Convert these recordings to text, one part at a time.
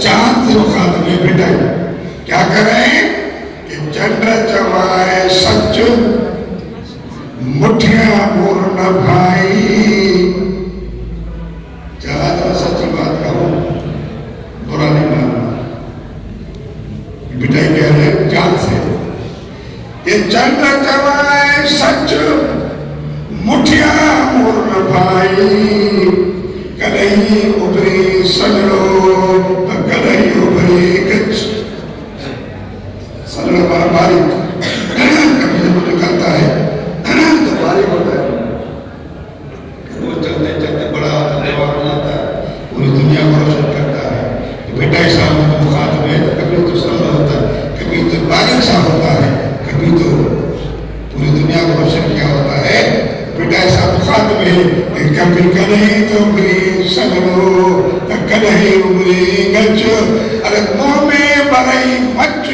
चांद से खातमे बिठाई क्या करें कि चंद्र चवाए सच मुठिया पूर्ण भाई। चला तो सच्ची बात कहूं, बुरा नहीं मानना। बिठाई कह रहे चांद से ये चंद्र चवाए सच मुठिया पूर्ण भाई। कलई उभरी सजड़ो तो कलई उभरी गच। सजड़ बारीक कभी जब निकलता है तो बारीक होता है, वो चलते चलते बड़ा जवाब बनाता है, पूरी दुनिया को रोशन करता है। तो बेटा ऐसा मुखातब है, कभी तो सजड़ होता है, कभी तो बारीक सा होता है, कभी तो पूरी दुनिया को रोशन क्या होता है। बेटा ऐसा मुखातब है, कभी कलई तो उभरी सजड़ो तो कलई उभरी गच। अरे मुंह में बरई मच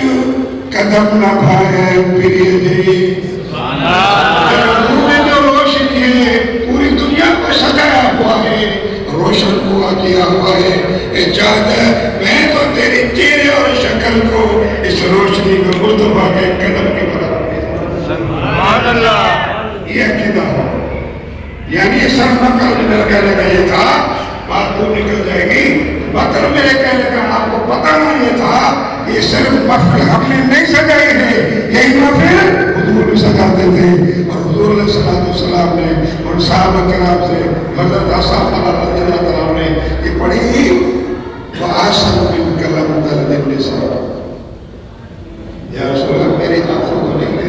कदम न भाए प्रिय जी। मुंह में जो रोशनी है पूरी दुनिया को सजाया हुआ है, रोशन हुआ किया हुआ है। ये चाहता मैं तो तेरे चेहरे और शक्ल को इस रोशनी को मुस्तफा के कदम के बराबर। ये अकीदा हो, यानी सब नकल मेरा कहने का ये था, बात तो निकल जाएगी। मतलब मेरे कहने का आपको पता नहीं ये था, ये सिर्फ महफिल हमने नहीं सजाई है, यही महफिल हुजूर भी सजाते थे। और हुजूर अलैहिस्सलाम ने उन सहाबा किराम से हज़रत असाब रज़ियल्लाहु अन्हु ने ये पढ़ी, वो आसन बिन कलम दर्द निसा। या रसूल अल्लाह मेरी आंखों को नहीं ले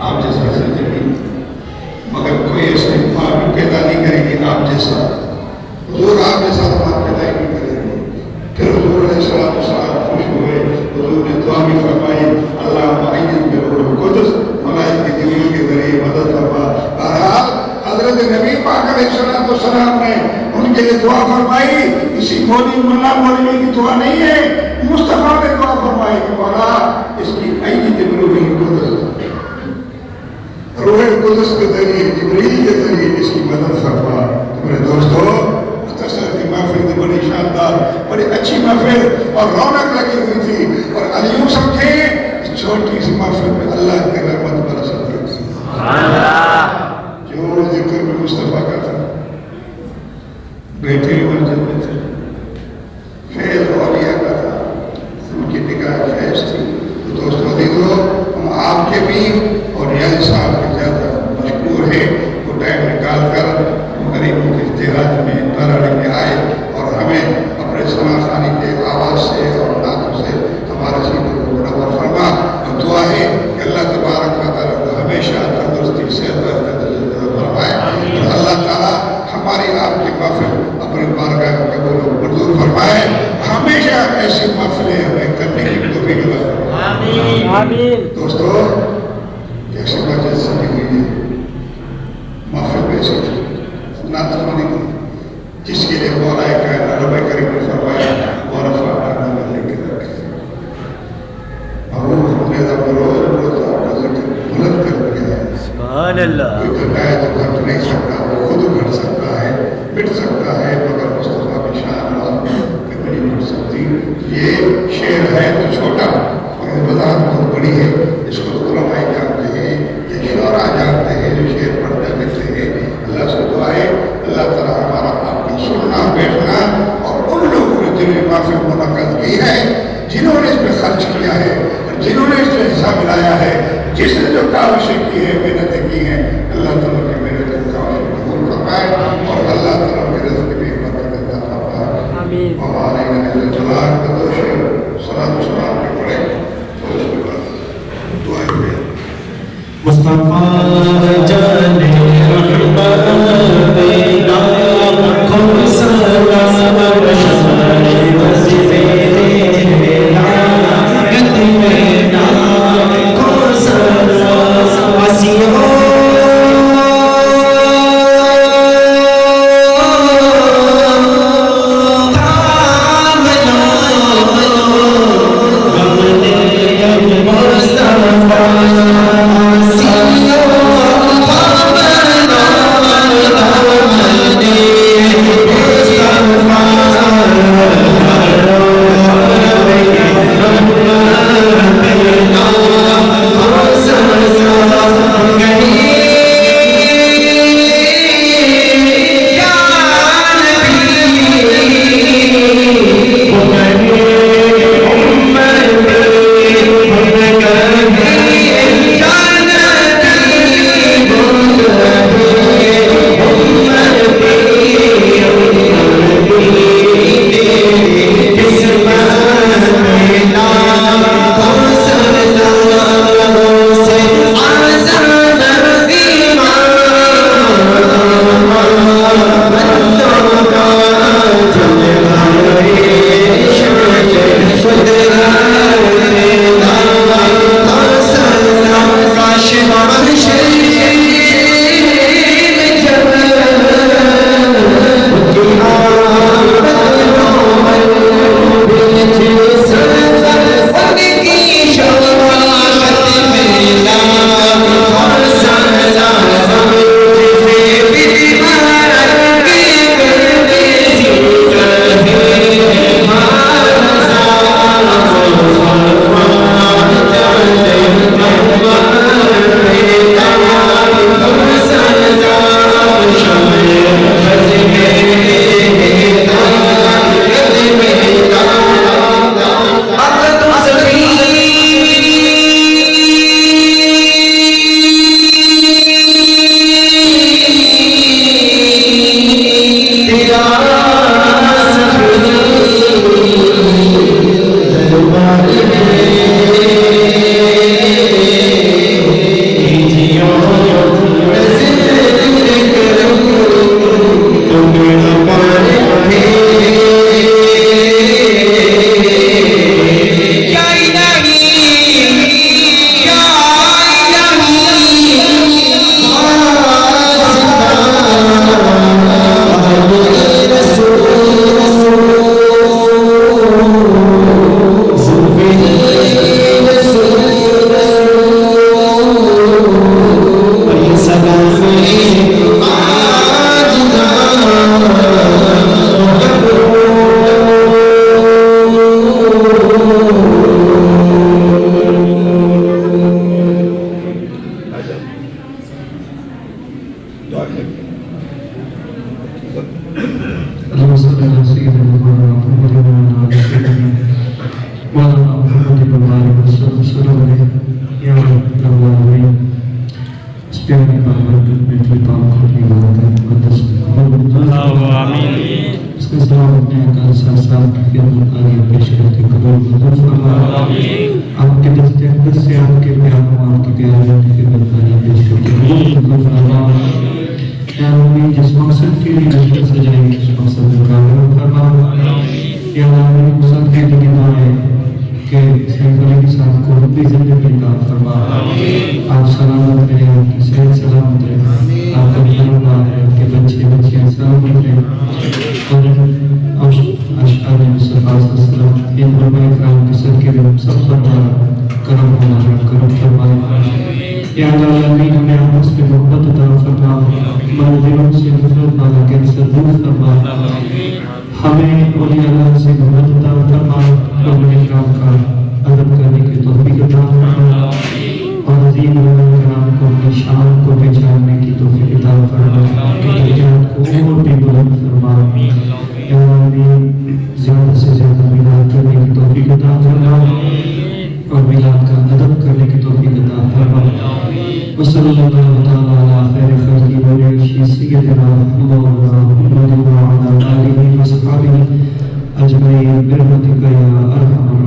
आप जैसा जिंदगी, मगर कोई ऐसे माँ पैदा नहीं करेगी आप जैसा, हुजूर आप जैसा माँ पैदा ही नहीं करेगी। फिर हुजूर अलैहिस्सलाम खुश हुए, हुजूर ने दुआ भी फरमाई, अल्लाह मुअय्यद बिल रूह कुद्स मलाइका जिब्रील के जरिए मदद फरमा। बहरहाल हजरत नबी पाक अलैहिस्सलाम ने उनके लिए दुआ फरमाई। किसी मौलवी मुल्ला मौलवी की दुआ नहीं है, मुस्तफा ने दुआ फरमाई कि मौला इसकी अय्यद बिल रूह कुद्स, रूह कुद्स के जरिए जिब्रील के जरिए इसकी मदद फरमा। मेरे दोस्तों, मुख्तसर की महफिल थी, बड़ी शानदार, बड़ी अच्छी महफिल और रौनक लगी हुई थी। और अलियों समझे इस छोटी सी महफिल में अल्लाह की रहमत बरस रही थी। जो जिक्र में मुस्तफा का था, बेटे मंजिल में थे, फैज औलिया का था, उनकी निगाह फैज थी। तो दोस्तों देखो, हम आपके भी और रियाज साहब के ज़्यादा मशकूर है, वो टाइम निकाल कर गरीबों के इत्तेहाद में तराने में आए और हमें अपने समाखानी के आवाज़ से और नातों से हमारा जीवन को मुनव्वर फरमा। और दुआ है कि अल्लाह तबारक व तआला को हमेशा तंदुरुस्ती सेहत फरमाए और अल्लाह ताला हमारी आपकी महफिल अपने बारगाह में कबूल और मंजूर फरमाए। हमेशा ऐसी महफिलें हमें करने की तौफीक फरमाए। दोस्तों, जैसे मस्जिद सजी हुई है, महफिल में सजी नात होने की, जिसके लिए मौला कायनात रब करीम ने फरमाया और फरमाना लेके रखे और वो अपने रोज रोज आपका जिक्र बुलंद कर दिया है। सुभान अल्लाह। कोई घटाए तो घट नहीं सकता, वो खुद घट सकता है, मिट सकता है, मगर मुस्तफा की शान और कभी नहीं मिट सकती। ये शेर है तो छोटा मगर वज़ाहत बहुत बड़ी है, इसको उलमाए जानते हैं, ये शोरा जानते हैं, जो शेर पढ़ते लिखते हैं। अल्लाह से दुआ है अल्लाह ताला हमारा आपकी सुनना बैठना और उन लोगों ने जिन्हें महफिल मुनक़्क़द की है, जिन्होंने इस पर खर्च किया है, जिन्होंने इस पर हिस्सा मिलाया है, जिसने जो काविशें की है, मेहनतें की हैं, अल्लाह ताला की मेहनत को काविशें कबूल फरमाए और अल्लाह ताला के रिज़्क़ में बरकत अता फरमाए। आमीन। और आने वाले जलाल का दोष सलात सलाम के पड़े तो उसके बाद جس مقصد کے لیے نشر سجائیں اس مقصد کو کامیاب فرما یا اللہ مقصد کے لیے دعائیں کہ سیف علی کے ساتھ کو ربی زندگی عطا فرما آپ سلامت رہے آپ کی صحت سلامت رہے آپ کا خاندان رہے آپ کے بچے بچیاں سلامت رہے اور اشعار مصطفیٰ صلی اللہ علیہ وسلم ان علماء کرام کے صدقے میں سب فرما کرم ہمارا کرم فرمائے یا اللہ امین ہمیں آپس میں محبت عطا فرما ہمارے دلوں سے نفرت والا کینسر دور فرما ہمیں اولیاء اللہ سے محبت عطا فرما علماء کرام کا ادب کرنے کی توفیق عطا فرما اور عظیم علماء کرام کو اپنی شان کو پہچاننے کی توفیق عطا فرما کہ درجات کو اور بھی بلند فرما یا اللہ زیادہ سے زیادہ میلاد کرنے کی توفیق عطا فرما اور میلاد کا ادب کرنے کی توفیق عطا فرما وصلی اللہ تعالی علی خیر خلقہ مولانا سیدنا مولانا محمد وعلی آلہ وصحبہ اجمعین برحمتک یا ارحم